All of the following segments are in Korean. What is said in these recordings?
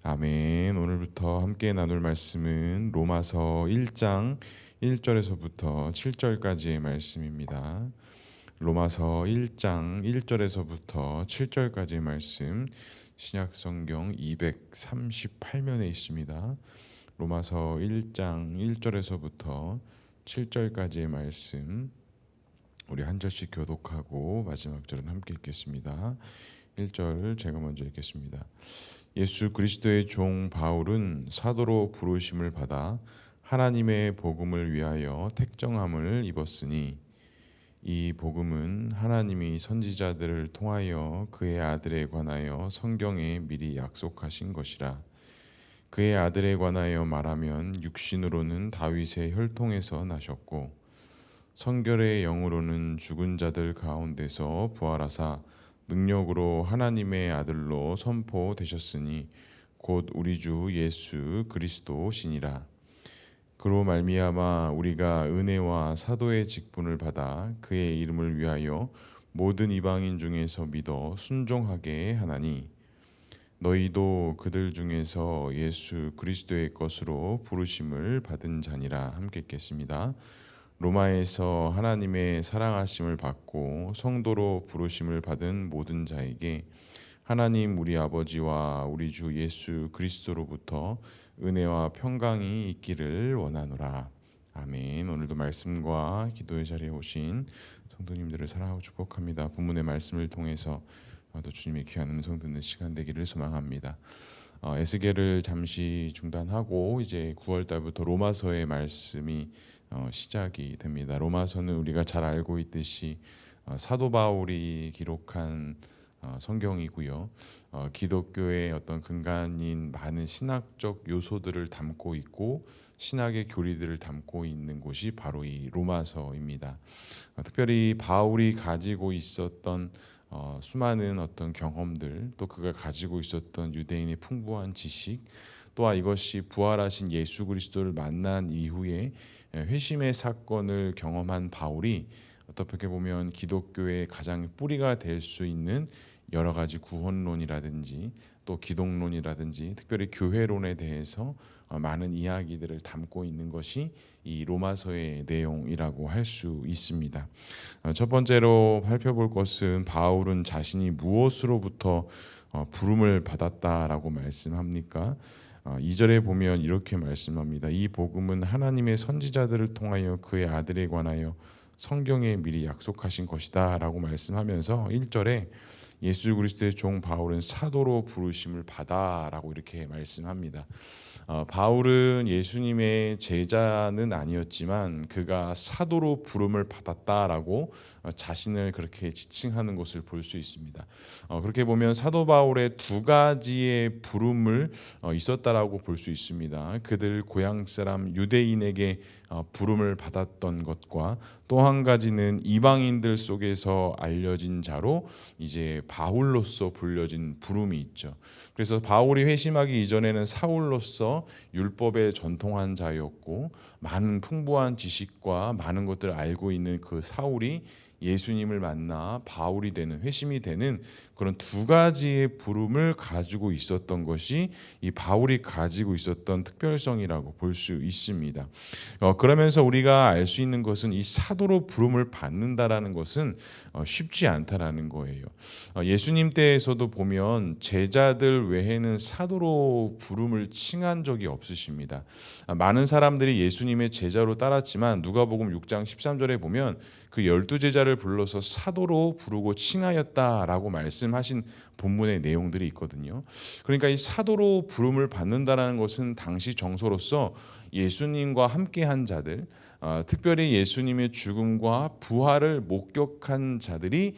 아멘. 오늘부터 함께 나눌 말씀은 로마서 1장 1절에서부터 7절까지의 말씀입니다. 로마서 1장 1절에서부터 7절까지의 말씀, 신약성경 238면에 있습니다. 로마서 1장 1절에서부터 7절까지의 말씀, 우리 한 절씩 교독하고 마지막 절은 함께 읽겠습니다. 1절 제가 먼저 읽겠습니다. 예수 그리스도의 종 바울은 사도로 부르심을 받아 하나님의 복음을 위하여 택정함을 입었으니, 이 복음은 하나님이 선지자들을 통하여 그의 아들에 관하여 성경에 미리 약속하신 것이라. 그의 아들에 관하여 말하면 육신으로는 다윗의 혈통에서 나셨고 성결의 영으로는 죽은 자들 가운데서 부활하사 능력으로 하나님의 아들로 선포되셨으니 곧 우리 주 예수 그리스도시니라. 그로 말미암아 우리가 은혜와 사도의 직분을 받아 그의 이름을 위하여 모든 이방인 중에서 믿어 순종하게 하나니, 너희도 그들 중에서 예수 그리스도의 것으로 부르심을 받은 자니라. 함께 읽겠습니다. 로마에서 하나님의 사랑하심을 받고 성도로 부르심을 받은 모든 자에게 하나님 우리 아버지와 우리 주 예수 그리스도로부터 은혜와 평강이 있기를 원하노라. 아멘. 오늘도 말씀과 기도의 자리에 오신 성도님들을 사랑하고 축복합니다. 본문의 말씀을 통해서 또 주님의 귀한 음성 듣는 시간 되기를 소망합니다. 에스겔을 잠시 중단하고 이제 9월 달부터 로마서의 말씀이 시작이 됩니다. 로마서는 우리가 잘 알고 있듯이 사도 바울이 기록한 성경이고요. 기독교의 어떤 근간인 많은 신학적 요소들을 담고 있고 신학의 교리들을 담고 있는 곳이 바로 이 로마서입니다. 특별히 바울이 가지고 있었던 수많은 어떤 경험들, 또 그가 가지고 있었던 유대인의 풍부한 지식, 또한 이것이 부활하신 예수 그리스도를 만난 이후에 회심의 사건을 경험한 바울이 어떻게 보면 기독교의 가장 뿌리가 될 수 있는 여러 가지 구원론이라든지 또 기독론이라든지 특별히 교회론에 대해서 많은 이야기들을 담고 있는 것이 이 로마서의 내용이라고 할 수 있습니다. 첫 번째로 살펴볼 것은 바울은 자신이 무엇으로부터 부름을 받았다라고 말씀합니까? 2절에 보면 이렇게 말씀합니다. 이 복음은 하나님의 선지자들을 통하여 그의 아들에 관하여 성경에 미리 약속하신 것이다 라고 말씀하면서 1절에 예수 그리스도의 종 바울은 사도로 부르심을 받아 라고 이렇게 말씀합니다. 바울은 예수님의 제자는 아니었지만 그가 사도로 부름을 받았다라고 자신을 그렇게 지칭하는 것을 볼 수 있습니다. 그렇게 보면 사도 바울의 두 가지의 부름을 있었다라고 볼 수 있습니다. 그들 고향 사람 유대인에게 부름을 받았던 것과 또 한 가지는 이방인들 속에서 알려진 자로 이제 바울로서 불려진 부름이 있죠. 그래서 바울이 회심하기 이전에는 사울로서 율법에 전통한 자였고 많은 풍부한 지식과 많은 것들을 알고 있는 그 사울이 예수님을 만나 바울이 되는, 회심이 되는 그런 두 가지의 부름을 가지고 있었던 것이 이 바울이 가지고 있었던 특별성이라고 볼 수 있습니다. 그러면서 우리가 알 수 있는 것은 이 사도로 부름을 받는다라는 것은 쉽지 않다라는 거예요. 예수님 때에서도 보면 제자들 외에는 사도로 부름을 칭한 적이 없으십니다. 많은 사람들이 예수님의 제자로 따랐지만 누가복음 6장 13절에 보면 그 12제자를 불러서 사도로 부르고 칭하였다라고 말씀하신 본문의 내용들이 있거든요. 그러니까 이 사도로 부름을 받는다라는 것은 당시 정서로서 예수님과 함께한 자들, 특별히 예수님의 죽음과 부활을 목격한 자들이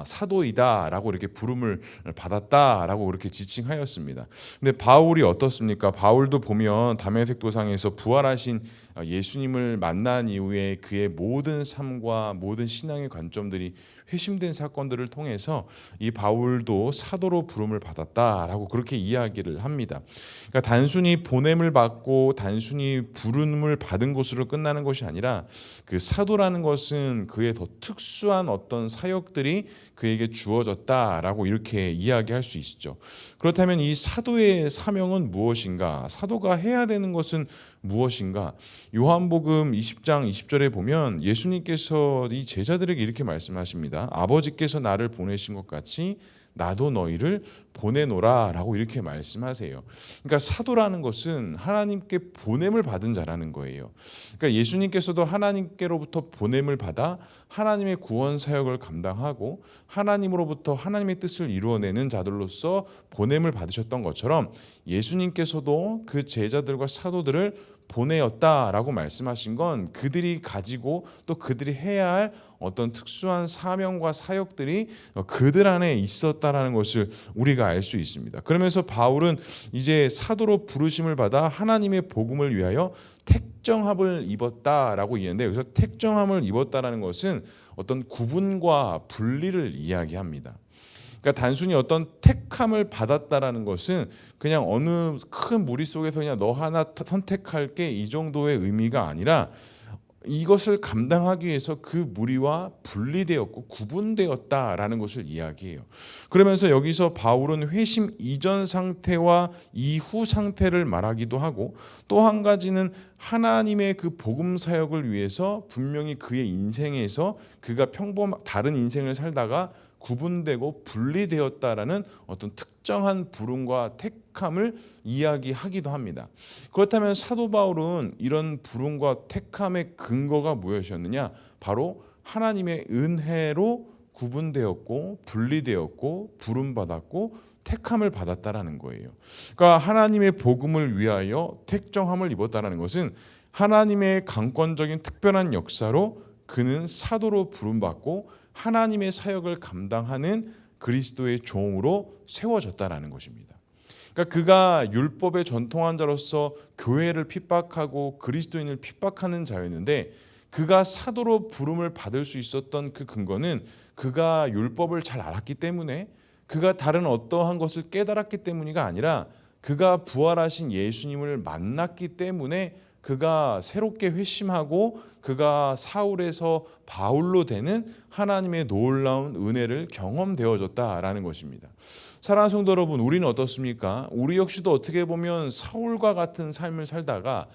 사도이다라고 이렇게 부름을 받았다라고 그렇게 지칭하였습니다. 근데 바울이 어떻습니까? 바울도 보면 다메섹 도상에서 부활하신 예수님을 만난 이후에 그의 모든 삶과 모든 신앙의 관점들이 회심된 사건들을 통해서 이 바울도 사도로 부름을 받았다라고 그렇게 이야기를 합니다. 그러니까 단순히 보냄을 받고 단순히 부름을 받은 것으로 끝나는 것이 아니라 그 사도라는 것은 그의 더 특수한 어떤 사역들이 그에게 주어졌다라고 이렇게 이야기할 수 있죠. 그렇다면 이 사도의 사명은 무엇인가? 사도가 해야 되는 것은 무엇인가? 요한복음 20장 20절에 보면 예수님께서 이 제자들에게 이렇게 말씀하십니다. 아버지께서 나를 보내신 것 같이 나도 너희를 보내노라 라고 이렇게 말씀하세요. 그러니까 사도라는 것은 하나님께 보냄을 받은 자라는 거예요. 그러니까 예수님께서도 하나님께로부터 보냄을 받아 하나님의 구원 사역을 감당하고 하나님으로부터 하나님의 뜻을 이루어내는 자들로서 보냄을 받으셨던 것처럼 예수님께서도 그 제자들과 사도들을 보내었다라고 말씀하신 건 그들이 가지고 또 그들이 해야 할 어떤 특수한 사명과 사역들이 그들 안에 있었다라는 것을 우리가 알 수 있습니다. 그러면서 바울은 이제 사도로 부르심을 받아 하나님의 복음을 위하여 택정함을 입었다라고 이해하는데, 여기서 택정함을 입었다라는 것은 어떤 구분과 분리를 이야기합니다. 그러니까 단순히 어떤 택함을 받았다라는 것은 그냥 어느 큰 무리 속에서 그냥 너 하나 선택할게 이 정도의 의미가 아니라 이것을 감당하기 위해서 그 무리와 분리되었고 구분되었다라는 것을 이야기해요. 그러면서 여기서 바울은 회심 이전 상태와 이후 상태를 말하기도 하고, 또 한 가지는 하나님의 그 복음 사역을 위해서 분명히 그의 인생에서 그가 다른 인생을 살다가 구분되고 분리되었다라는 어떤 특정한 부름과 택함을 이야기하기도 합니다. 그렇다면 사도 바울은 이런 부름과 택함의 근거가 무엇이었느냐? 바로 하나님의 은혜로 구분되었고 분리되었고 부름받았고 택함을 받았다라는 거예요. 그러니까 하나님의 복음을 위하여 택정함을 입었다라는 것은 하나님의 강권적인 특별한 역사로 그는 사도로 부름받고 하나님의 사역을 감당하는 그리스도의 종으로 세워졌다라는 것입니다. 그러니까 그가 율법의 전통한 자로서 교회를 핍박하고 그리스도인을 핍박하는 자였는데, 그가 사도로 부름을 받을 수 있었던 그 근거는 그가 율법을 잘 알았기 때문에, 그가 다른 어떠한 것을 깨달았기 때문이가 아니라 그가 부활하신 예수님을 만났기 때문에 그가 새롭게 회심하고 그가 사울에서 바울로 되는 하나님의 놀라운 은혜를 경험되어졌다라는 것입니다. 사랑하는 성도 여러분, 우리는 어떻습니까? 우리 역시도 어떻게 보면 사울과 같은 삶을 살다가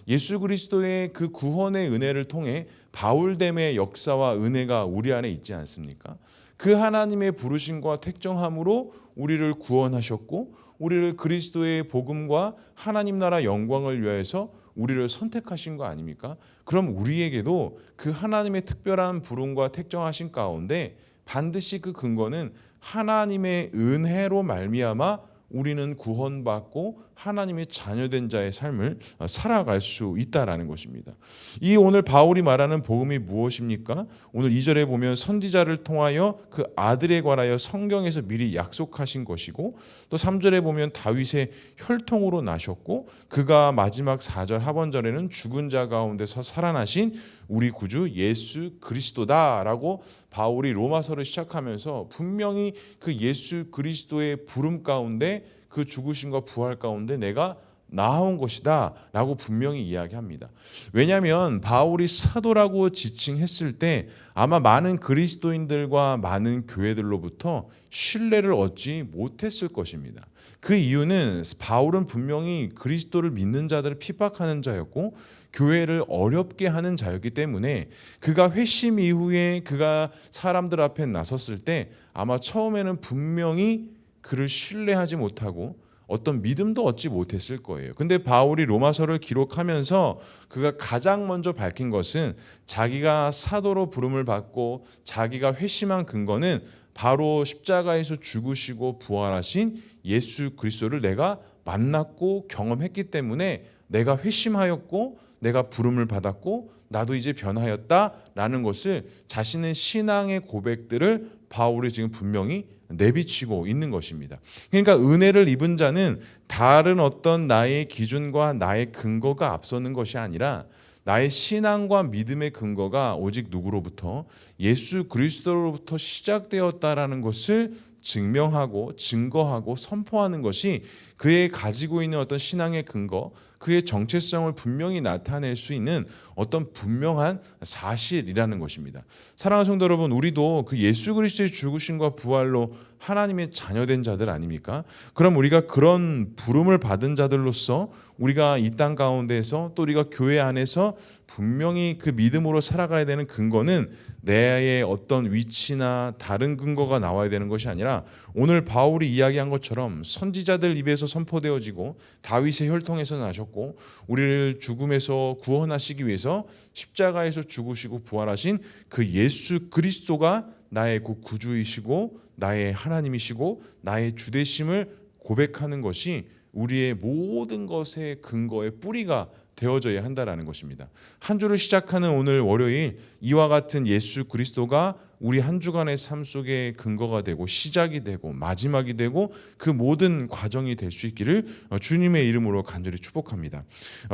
예수 그리스도의 그 구원의 은혜를 통해 바울됨의 역사와 은혜가 우리 안에 있지 않습니까? 그 하나님의 부르심과 택정함으로 우리를 구원하셨고 우리를 그리스도의 복음과 하나님 나라 영광을 위하여서 우리를 선택하신 거 아닙니까? 그럼 우리에게도 그 하나님의 특별한 부름과 택정하신 가운데 반드시 그 근거는 하나님의 은혜로 말미암아 우리는 구원받고 하나님의 자녀된 자의 삶을 살아갈 수 있다라는 것입니다. 이 오늘 바울이 말하는 복음이 무엇입니까? 오늘 2절에 보면 선지자를 통하여 그 아들에 관하여 성경에서 미리 약속하신 것이고, 또 3절에 보면 다윗의 혈통으로 나셨고 그가 마지막 4절 하반절에는 죽은 자 가운데서 살아나신 우리 구주 예수 그리스도다라고 바울이 로마서를 시작하면서 분명히 그 예수 그리스도의 부름 가운데 그 죽으심과 부활 가운데 내가 나아온 것이다 라고 분명히 이야기합니다. 왜냐하면 바울이 사도라고 지칭했을 때 아마 많은 그리스도인들과 많은 교회들로부터 신뢰를 얻지 못했을 것입니다. 그 이유는 바울은 분명히 그리스도를 믿는 자들을 핍박하는 자였고 교회를 어렵게 하는 자였기 때문에 그가 회심 이후에 그가 사람들 앞에 나섰을 때 아마 처음에는 분명히 그를 신뢰하지 못하고 어떤 믿음도 얻지 못했을 거예요. 근데 바울이 로마서를 기록하면서 그가 가장 먼저 밝힌 것은 자기가 사도로 부름을 받고 자기가 회심한 근거는 바로 십자가에서 죽으시고 부활하신 예수 그리스도를 내가 만났고 경험했기 때문에 내가 회심하였고 내가 부름을 받았고 나도 이제 변하였다라는 것을 자신의 신앙의 고백들을 바울이 지금 분명히 내비치고 있는 것입니다. 그러니까 은혜를 입은 자는 다른 어떤 나의 기준과 나의 근거가 앞서는 것이 아니라 나의 신앙과 믿음의 근거가 오직 누구로부터? 예수 그리스도로부터 시작되었다라는 것을 증명하고 증거하고 선포하는 것이 그의 가지고 있는 어떤 신앙의 근거, 그의 정체성을 분명히 나타낼 수 있는 어떤 분명한 사실이라는 것입니다. 사랑하는 성도 여러분, 우리도 그 예수 그리스도의 죽으심과 부활로 하나님의 자녀된 자들 아닙니까? 그럼 우리가 그런 부름을 받은 자들로서 우리가 이 땅 가운데에서 또 우리가 교회 안에서 분명히 그 믿음으로 살아가야 되는 근거는 내 어떤 위치나 다른 근거가 나와야 되는 것이 아니라 오늘 바울이 이야기한 것처럼 선지자들 입에서 선포되어지고 다윗의 혈통에서 나셨고 우리를 죽음에서 구원하시기 위해서 십자가에서 죽으시고 부활하신 그 예수 그리스도가 나의 구주이시고 나의 하나님이시고 나의 주되심을 고백하는 것이 우리의 모든 것의 근거의 뿌리가 되어져야 한다라는 것입니다. 한 주를 시작하는 오늘 월요일, 이와 같은 예수 그리스도가 우리 한 주간의 삶 속에 근거가 되고 시작이 되고 마지막이 되고 그 모든 과정이 될 수 있기를 주님의 이름으로 간절히 축복합니다.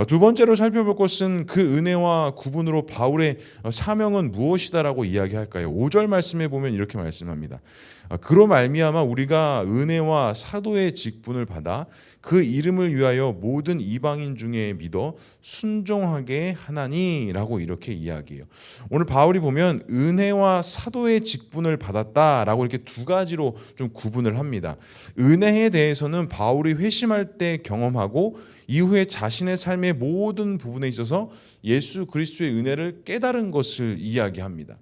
두 번째로 살펴볼 것은 그 은혜와 구분으로 바울의 사명은 무엇이다라고 이야기할까요? 5절 말씀에 보면 이렇게 말씀합니다. 그로 말미암아 우리가 은혜와 사도의 직분을 받아 그 이름을 위하여 모든 이방인 중에 믿어 순종하게 하나니라고 이렇게 이야기해요. 오늘 바울이 보면 은혜와 사도의 직분을 받았다라고 이렇게 두 가지로 좀 구분을 합니다. 은혜에 대해서는 바울이 회심할 때 경험하고 이후에 자신의 삶의 모든 부분에 있어서 예수 그리스도의 은혜를 깨달은 것을 이야기합니다.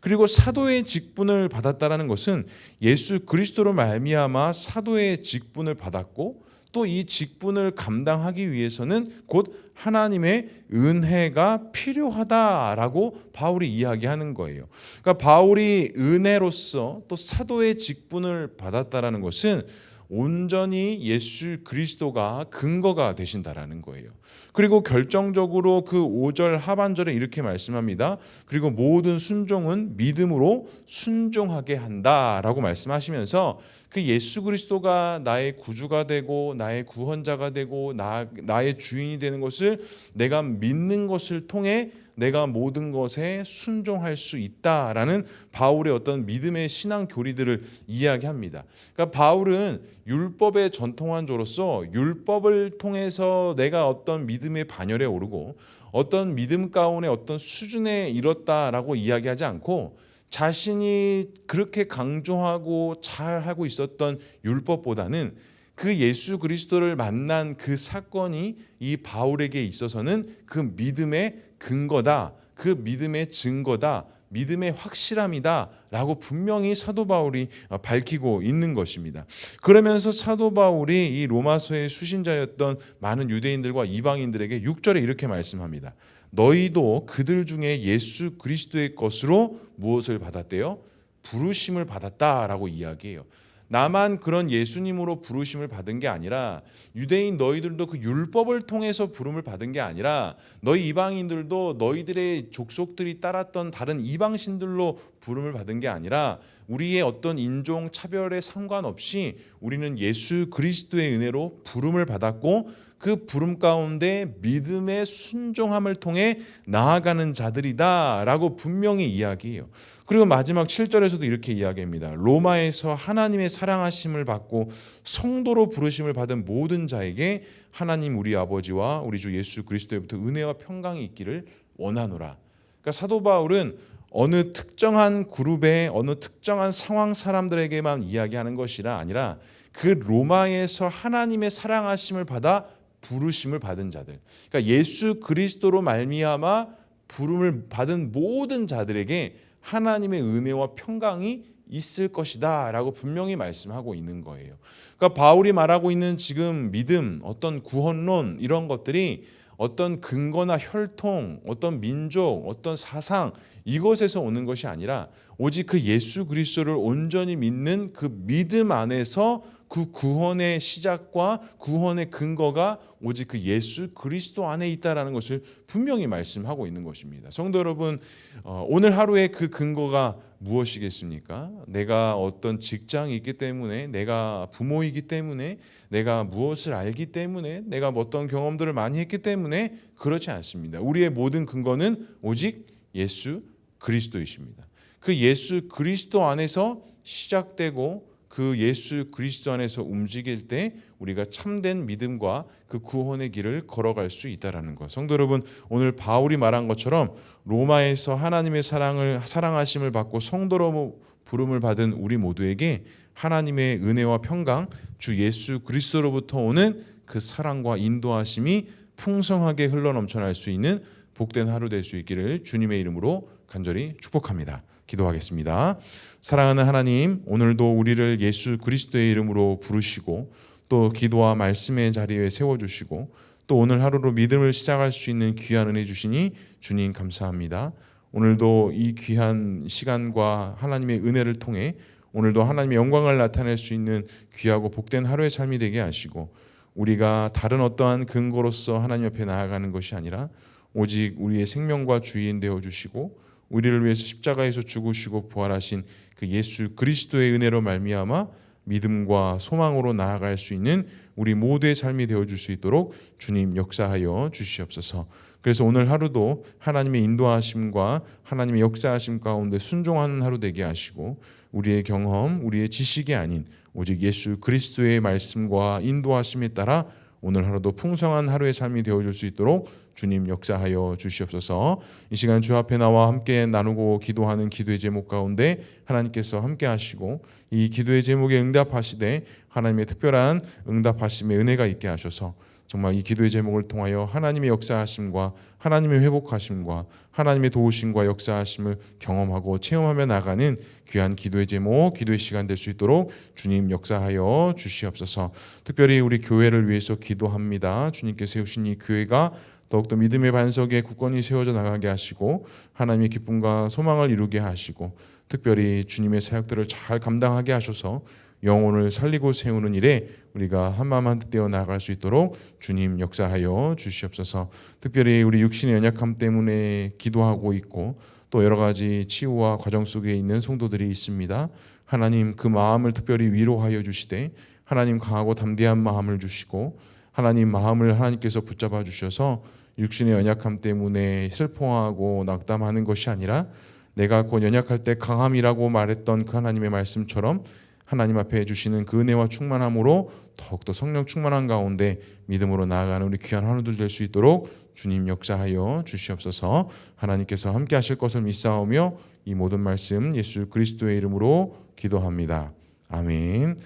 그리고 사도의 직분을 받았다라는 것은 예수 그리스도로 말미암아 사도의 직분을 받았고 또 이 직분을 감당하기 위해서는 곧 하나님의 은혜가 필요하다라고 바울이 이야기하는 거예요. 그러니까 바울이 은혜로서 또 사도의 직분을 받았다라는 것은 온전히 예수 그리스도가 근거가 되신다라는 거예요. 그리고 결정적으로 그 5절 하반절에 이렇게 말씀합니다. 그리고 모든 순종은 믿음으로 순종하게 한다라고 말씀하시면서 그 예수 그리스도가 나의 구주가 되고 나의 구원자가 되고 나의 주인이 되는 것을 내가 믿는 것을 통해 내가 모든 것에 순종할 수 있다라는 바울의 어떤 믿음의 신앙 교리들을 이야기합니다. 그러니까 바울은 율법의 전통한 자로서 율법을 통해서 내가 어떤 믿음의 반열에 오르고 어떤 믿음 가운데 어떤 수준에 이뤘다라고 이야기하지 않고 자신이 그렇게 강조하고 잘하고 있었던 율법보다는 그 예수 그리스도를 만난 그 사건이 이 바울에게 있어서는 그 믿음의 근거다, 그 믿음의 증거다, 믿음의 확실함이다 라고 분명히 사도 바울이 밝히고 있는 것입니다. 그러면서 사도 바울이 이 로마서의 수신자였던 많은 유대인들과 이방인들에게 6절에 이렇게 말씀합니다. 너희도 그들 중에 예수 그리스도의 것으로 무엇을 받았대요? 부르심을 받았다라고 이야기해요. 나만 그런 예수님으로 부르심을 받은 게 아니라 유대인 너희들도 그 율법을 통해서 부름을 받은 게 아니라 너희 이방인들도 너희들의 족속들이 따랐던 다른 이방신들로 부름을 받은 게 아니라 우리의 어떤 인종 차별에 상관없이 우리는 예수 그리스도의 은혜로 부름을 받았고 그 부름 가운데 믿음의 순종함을 통해 나아가는 자들이다라고 분명히 이야기해요. 그리고 마지막 7절에서도 이렇게 이야기합니다. 로마에서 하나님의 사랑하심을 받고 성도로 부르심을 받은 모든 자에게 하나님 우리 아버지와 우리 주 예수 그리스도로부터 은혜와 평강이 있기를 원하노라. 그러니까 사도 바울은 어느 특정한 그룹의 어느 특정한 상황 사람들에게만 이야기하는 것이라 아니라 그 로마에서 하나님의 사랑하심을 받아 부르심을 받은 자들, 그러니까 예수 그리스도로 말미암아 부름을 받은 모든 자들에게 하나님의 은혜와 평강이 있을 것이다 라고 분명히 말씀하고 있는 거예요. 그러니까 바울이 말하고 있는 지금 믿음, 어떤 구원론 이런 것들이 어떤 근거나 혈통, 어떤 민족, 어떤 사상 이것에서 오는 것이 아니라 오직 그 예수 그리스도를 온전히 믿는 그 믿음 안에서 그 구원의 시작과 구원의 근거가 오직 그 예수 그리스도 안에 있다라는 것을 분명히 말씀하고 있는 것입니다. 성도 여러분, 오늘 하루의 그 근거가 무엇이겠습니까? 내가 어떤 직장이 있기 때문에, 내가 부모이기 때문에, 내가 무엇을 알기 때문에, 내가 어떤 경험들을 많이 했기 때문에 그렇지 않습니다. 우리의 모든 근거는 오직 예수 그리스도이십니다. 그 예수 그리스도 안에서 시작되고 그 예수 그리스도 안에서 움직일 때 우리가 참된 믿음과 그 구원의 길을 걸어갈 수 있다라는 것. 성도 여러분, 오늘 바울이 말한 것처럼 로마에서 하나님의 사랑하심을 받고 성도로 부름을 받은 우리 모두에게 하나님의 은혜와 평강, 주 예수 그리스도로부터 오는 그 사랑과 인도하심이 풍성하게 흘러넘쳐날 수 있는 복된 하루 될 수 있기를 주님의 이름으로 간절히 축복합니다. 기도하겠습니다. 사랑하는 하나님, 오늘도 우리를 예수 그리스도의 이름으로 부르시고 또 기도와 말씀의 자리에 세워주시고 또 오늘 하루로 믿음을 시작할 수 있는 귀한 은혜 주시니 주님 감사합니다. 오늘도 이 귀한 시간과 하나님의 은혜를 통해 오늘도 하나님의 영광을 나타낼 수 있는 귀하고 복된 하루의 삶이 되게 하시고 우리가 다른 어떠한 근거로서 하나님 앞에 나아가는 것이 아니라 오직 우리의 생명과 주인 되어주시고 우리를 위해서 십자가에서 죽으시고 부활하신 그 예수 그리스도의 은혜로 말미암아 믿음과 소망으로 나아갈 수 있는 우리 모두의 삶이 되어줄 수 있도록 주님 역사하여 주시옵소서. 그래서 오늘 하루도 하나님의 인도하심과 하나님의 역사하심 가운데 순종하는 하루 되게 하시고 우리의 경험, 우리의 지식이 아닌 오직 예수 그리스도의 말씀과 인도하심에 따라 오늘 하루도 풍성한 하루의 삶이 되어줄 수 있도록 주님 역사하여 주시옵소서. 이 시간 주 앞에 나와 함께 나누고 기도하는 기도의 제목 가운데 하나님께서 함께 하시고 이 기도의 제목에 응답하시되 하나님의 특별한 응답하심의 은혜가 있게 하셔서 정말 이 기도의 제목을 통하여 하나님의 역사하심과 하나님의 회복하심과 하나님의 도우심과 역사하심을 경험하고 체험하며 나가는 귀한 기도의 제목, 기도의 시간 될 수 있도록 주님 역사하여 주시옵소서. 특별히 우리 교회를 위해서 기도합니다. 주님께서 세우신 이 교회가 더욱더 믿음의 반석에 굳건히 세워져 나가게 하시고 하나님의 기쁨과 소망을 이루게 하시고 특별히 주님의 사역들을 잘 감당하게 하셔서 영혼을 살리고 세우는 일에 우리가 한마음 한뜻 되어 나아갈 수 있도록 주님 역사하여 주시옵소서. 특별히 우리 육신의 연약함 때문에 기도하고 있고 또 여러 가지 치유와 과정 속에 있는 성도들이 있습니다. 하나님 그 마음을 특별히 위로하여 주시되 하나님 강하고 담대한 마음을 주시고 하나님 마음을 하나님께서 붙잡아 주셔서 육신의 연약함 때문에 슬퍼하고 낙담하는 것이 아니라 내가 곧 연약할 때 강함이라고 말했던 그 하나님의 말씀처럼 하나님 앞에 주시는 그 은혜와 충만함으로 더욱더 성령 충만한 가운데 믿음으로 나아가는 우리 귀한 하루들 될 수 있도록 주님 역사하여 주시옵소서. 하나님께서 함께 하실 것을 믿사오며 이 모든 말씀 예수 그리스도의 이름으로 기도합니다. 아멘.